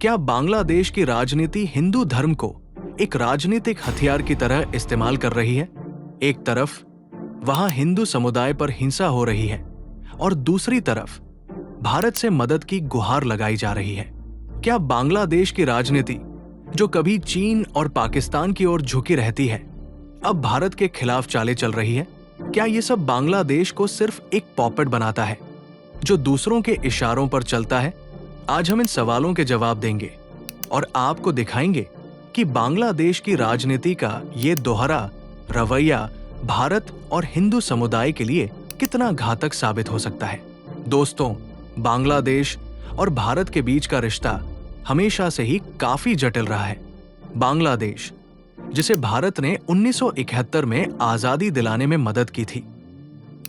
क्या बांग्लादेश की राजनीति हिंदू धर्म को एक राजनीतिक हथियार की तरह इस्तेमाल कर रही है? एक तरफ वहां हिंदू समुदाय पर हिंसा हो रही है और दूसरी तरफ भारत से मदद की गुहार लगाई जा रही है। क्या बांग्लादेश की राजनीति, जो कभी चीन और पाकिस्तान की ओर झुकी रहती है, अब भारत के खिलाफ चाले चल रही है? क्या ये सब बांग्लादेश को सिर्फ एक पॉपेट बनाता है जो दूसरों के इशारों पर चलता है? आज हम इन सवालों के जवाब देंगे और आपको दिखाएंगे कि बांग्लादेश की राजनीति का ये दोहरा रवैया भारत और हिंदू समुदाय के लिए कितना घातक साबित हो सकता है। दोस्तों, बांग्लादेश और भारत के बीच का रिश्ता हमेशा से ही काफी जटिल रहा है। बांग्लादेश, जिसे भारत ने 1971 में आजादी दिलाने में मदद की थी,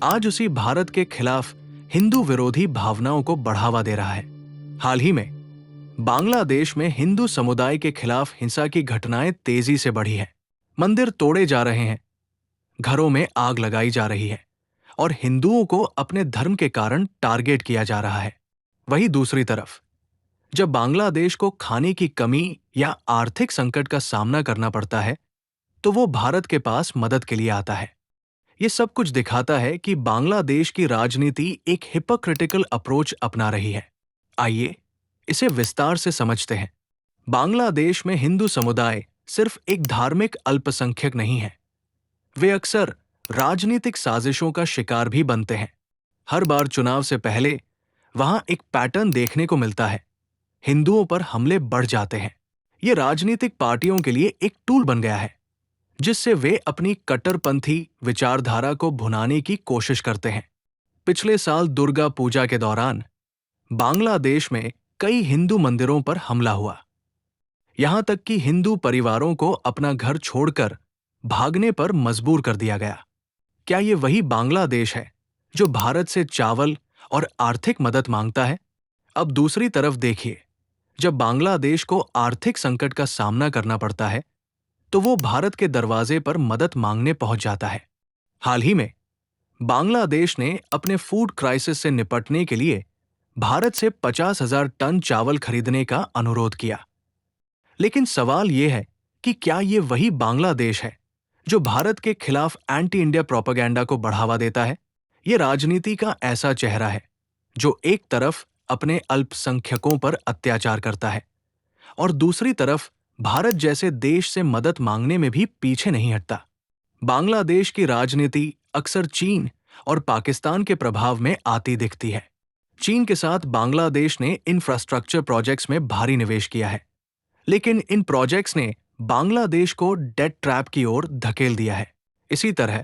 आज उसी भारत के खिलाफ हिंदू विरोधी भावनाओं को बढ़ावा दे रहा है। हाल ही में बांग्लादेश में हिंदू समुदाय के खिलाफ हिंसा की घटनाएं तेजी से बढ़ी हैं। मंदिर तोड़े जा रहे हैं, घरों में आग लगाई जा रही है और हिंदुओं को अपने धर्म के कारण टारगेट किया जा रहा है। वहीं दूसरी तरफ जब बांग्लादेश को खाने की कमी या आर्थिक संकट का सामना करना पड़ता है, तो वो भारत के पास मदद के लिए आता है। ये सब कुछ दिखाता है कि बांग्लादेश की राजनीति एक हिपोक्रिटिकल अप्रोच अपना रही है। आइए इसे विस्तार से समझते हैं। बांग्लादेश में हिंदू समुदाय सिर्फ एक धार्मिक अल्पसंख्यक नहीं है, वे अक्सर राजनीतिक साजिशों का शिकार भी बनते हैं। हर बार चुनाव से पहले वहां एक पैटर्न देखने को मिलता है, हिंदुओं पर हमले बढ़ जाते हैं। ये राजनीतिक पार्टियों के लिए एक टूल बन गया है जिससे वे अपनी कट्टरपंथी विचारधारा को भुनाने की कोशिश करते हैं। पिछले साल दुर्गा पूजा के दौरान बांग्लादेश में कई हिंदू मंदिरों पर हमला हुआ, यहां तक कि हिंदू परिवारों को अपना घर छोड़कर भागने पर मजबूर कर दिया गया। क्या ये वही बांग्लादेश है जो भारत से चावल और आर्थिक मदद मांगता है? अब दूसरी तरफ देखिए, जब बांग्लादेश को आर्थिक संकट का सामना करना पड़ता है, तो वो भारत के दरवाजे पर मदद मांगने पहुंच जाता है। हाल ही में बांग्लादेश ने अपने फूड क्राइसिस से निपटने के लिए भारत से 50,000 टन चावल खरीदने का अनुरोध किया। लेकिन सवाल यह है कि क्या ये वही बांग्लादेश है जो भारत के खिलाफ एंटी इंडिया प्रोपेगेंडा को बढ़ावा देता है? ये राजनीति का ऐसा चेहरा है जो एक तरफ अपने अल्पसंख्यकों पर अत्याचार करता है और दूसरी तरफ भारत जैसे देश से मदद मांगने में भी पीछे नहीं हटता। बांग्लादेश की राजनीति अक्सर चीन और पाकिस्तान के प्रभाव में आती दिखती है। चीन के साथ बांग्लादेश ने इंफ्रास्ट्रक्चर प्रोजेक्ट्स में भारी निवेश किया है, लेकिन इन प्रोजेक्ट्स ने बांग्लादेश को डेट ट्रैप की ओर धकेल दिया है। इसी तरह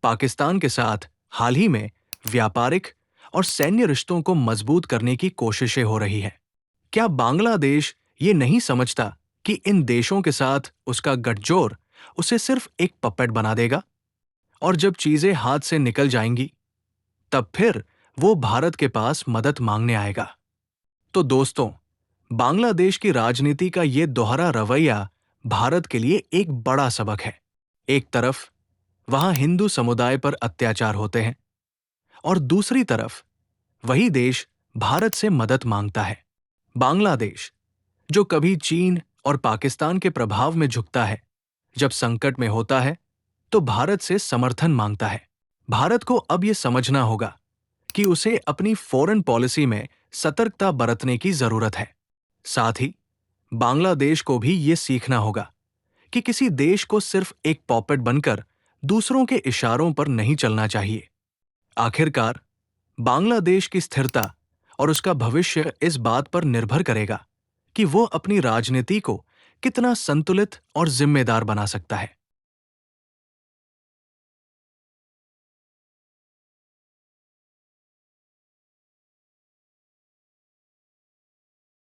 पाकिस्तान के साथ हाल ही में व्यापारिक और सैन्य रिश्तों को मजबूत करने की कोशिशें हो रही हैं। क्या बांग्लादेश ये नहीं समझता कि इन देशों के साथ उसका गठजोड़ उसे सिर्फ एक पपेट बना देगा और जब चीजें हाथ से निकल जाएंगी, तब फिर वो भारत के पास मदद मांगने आएगा? तो दोस्तों, बांग्लादेश की राजनीति का ये दोहरा रवैया भारत के लिए एक बड़ा सबक है। एक तरफ वहां हिंदू समुदाय पर अत्याचार होते हैं और दूसरी तरफ वही देश भारत से मदद मांगता है। बांग्लादेश, जो कभी चीन और पाकिस्तान के प्रभाव में झुकता है, जब संकट में होता है तो भारत से समर्थन मांगता है। भारत को अब यह समझना होगा कि उसे अपनी फॉरेन पॉलिसी में सतर्कता बरतने की जरूरत है। साथ ही बांग्लादेश को भी ये सीखना होगा कि किसी देश को सिर्फ एक पॉपेट बनकर दूसरों के इशारों पर नहीं चलना चाहिए। आखिरकार बांग्लादेश की स्थिरता और उसका भविष्य इस बात पर निर्भर करेगा कि वो अपनी राजनीति को कितना संतुलित और जिम्मेदार बना सकता है।